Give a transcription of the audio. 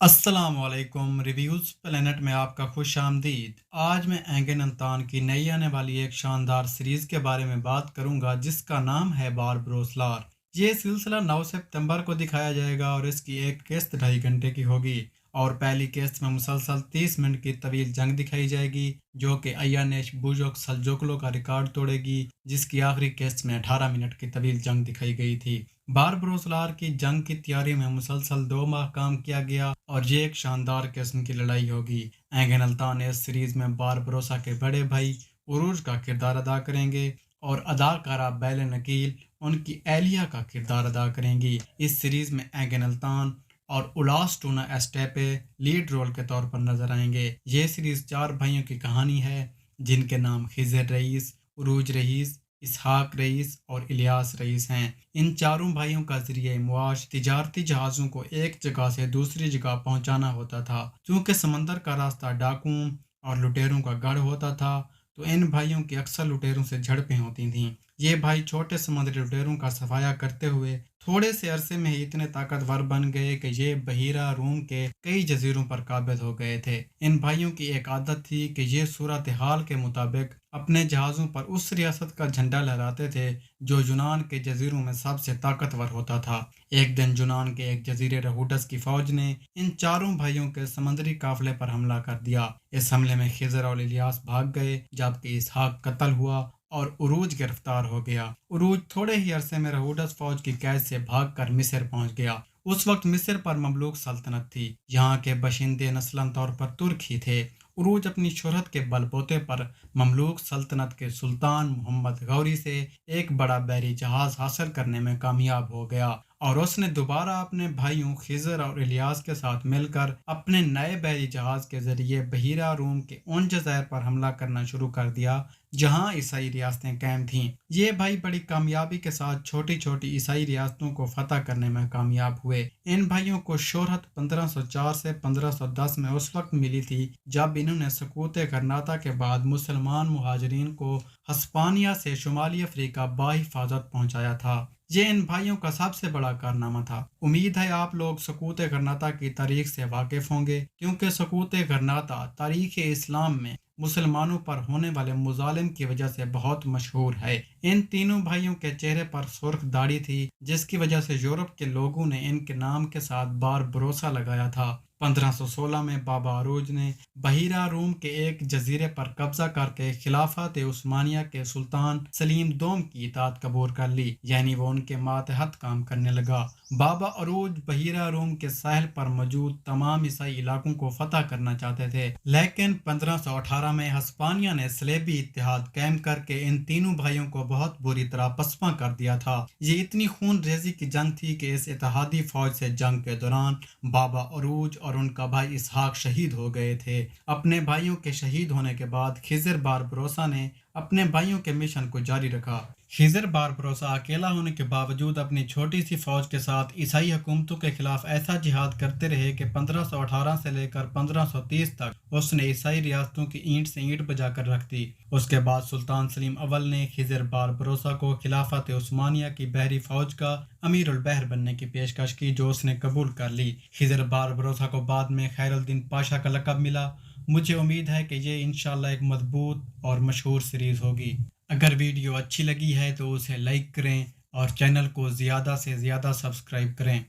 السلام علیکم reviews planet میں آپ کا خوش آمدید۔ آج میں اینگن انتان کی نئی آنے والی ایک شاندار سیریز کے بارے میں بات کروں گا جس کا نام ہے باربروسلار۔ یہ سلسلہ 9 ستمبر کو دکھایا جائے گا اور اس کی ایک قسط 2.5 گھنٹے کی ہوگی، اور پہلی قسط میں مسلسل 30 منٹ کی طویل جنگ دکھائی جائے گی جو کہ ایانیش بوجوک سلجوکلو کا ریکارڈ توڑے گی، جس کی آخری قسط میں 18 منٹ کی طویل جنگ دکھائی گئی تھی۔ باربروسلار کی جنگ کی تیاری میں مسلسل 2 ماہ کام کیا گیا اور یہ ایک شاندار قسم کی لڑائی ہوگی۔ اینگن التان نے اس سیریز میں باربروسا کے بڑے بھائی عروج کا کردار ادا کریں گے اور اداکارہ بیل نکیل ان کی اہلیہ کا کردار ادا کریں گی۔ اس سیریز میں اینگن التان اور اولاسٹونا ایسٹیپے لیڈ رول کے طور پر نظر آئیں گے۔ یہ سیریز 4 بھائیوں کی کہانی ہے جن کے نام خضر رئیس، عروج رئیس، اسحاق رئیس اور الیاس رئیس ہیں۔ ان چاروں بھائیوں کا ذریعہ معاش تجارتی جہازوں کو ایک جگہ سے دوسری جگہ پہنچانا ہوتا تھا۔ چونکہ سمندر کا راستہ ڈاکوؤں اور لٹیروں کا گڑھ ہوتا تھا تو ان بھائیوں کی اکثر لٹیروں سے جھڑپیں ہوتی تھیں۔ یہ بھائی چھوٹے سمندری لٹیروں کا صفایا کرتے ہوئے تھوڑے سے عرصے میں ہی اتنے طاقتور بن گئے کہ یہ بحیرہ روم کے کئی جزیروں پر قابض ہو گئے تھے۔ ان بھائیوں کی ایک عادت تھی کہ یہ صورتحال کے مطابق اپنے جہازوں پر اس ریاست کا جھنڈا لہراتے تھے جو یونان کے جزیروں میں سب سے طاقتور ہوتا تھا۔ ایک دن یونان کے ایک جزیرے رہوڈس کی فوج نے ان چاروں بھائیوں کے سمندری قافلے پر حملہ کر دیا۔ اس حملے میں خضر اور الیاس بھاگ گئے جبکہ اسحاق قتل ہوا اور عروج گرفتار ہو گیا۔ عروج تھوڑے ہی عرصے میں رہوڈس فوج کی قید سے بھاگ کر مصر پہنچ گیا۔ اس وقت مصر پر مملوک سلطنت تھی، یہاں کے باشندے نسلاً طور پر ترک ہی تھے۔ عروج اپنی شہرت کے بل بوتے پر مملوک سلطنت کے سلطان محمد غوری سے ایک بڑا بحری جہاز حاصل کرنے میں کامیاب ہو گیا اور اس نے دوبارہ اپنے بھائیوں خضر اور الیاس کے ساتھ مل کر اپنے نئے بحری جہاز کے ذریعے بحیرہ روم کے ان جزائر پر حملہ کرنا شروع کر دیا جہاں عیسائی ریاستیں قائم تھیں۔ یہ بھائی بڑی کامیابی کے ساتھ چھوٹی چھوٹی عیسائی ریاستوں کو فتح کرنے میں کامیاب ہوئے۔ ان بھائیوں کو شہرت 1504 سے 1510 میں اس وقت ملی تھی جب انہوں نے سقوط غرناطہ کے بعد مسلمان مہاجرین کو ہسپانیہ سے شمالی افریقہ بحفاظت پہنچایا تھا۔ یہ ان بھائیوں کا سب سے بڑا کارنامہ تھا۔ امید ہے آپ لوگ سقوط غرناطہ کی تاریخ سے واقف ہوں گے کیونکہ سقوط غرناطہ تاریخ اسلام میں مسلمانوں پر ہونے والے مظالم کی وجہ سے بہت مشہور ہے۔ ان تینوں بھائیوں کے چہرے پر سرخ داڑھی تھی جس کی وجہ سے یورپ کے لوگوں نے ان کے نام کے ساتھ باربروسا لگایا تھا۔ 1516 میں بابا عروج نے بحیرہ روم کے ایک جزیرے پر قبضہ کر کے خلافت عثمانیہ کے سلطان سلیم دوم کی اطاعت قبول کر لی، یعنی وہ ان کے ماتحت کام کرنے لگا۔ بابا عروج بحیرہ روم کے ساحل پر موجود تمام عیسائی علاقوں کو فتح کرنا چاہتے تھے، لیکن 1518 میں ہسپانیہ نے صلیبی اتحاد قائم کر کے ان تینوں بھائیوں کو بہت بری طرح پسپاں کر دیا تھا۔ یہ اتنی خون ریزی کی جنگ تھی کہ اس اتحادی فوج سے جنگ کے دوران بابا عروج اور ان کا بھائی اسحاق شہید ہو گئے تھے۔ اپنے بھائیوں کے شہید ہونے کے بعد خضر باربروسا نے اپنے بھائیوں کے مشن کو جاری رکھا۔ خضر باربروسا اکیلا ہونے کے باوجود اپنی چھوٹی سی فوج کے ساتھ عیسائی حکومتوں کے خلاف ایسا جہاد کرتے رہے کہ 1518 سے لے کر 1530 تک اس نے عیسائی ریاستوں کی اینٹ سے اینٹ بجا کر رکھ دی۔ اس کے بعد سلطان سلیم اول نے خضر باربروسا کو خلافت عثمانیہ کی بحری فوج کا امیر البحر بننے کی پیشکش کی جو اس نے قبول کر لی۔ خضر باربروسا کو بعد میں خیر الدین پاشا کا لقب ملا۔ مجھے امید ہے کہ یہ انشاءاللہ ایک مضبوط اور مشہور سیریز ہوگی۔ اگر ویڈیو اچھی لگی ہے تو اسے لائک کریں اور چینل کو زیادہ سے زیادہ سبسکرائب کریں۔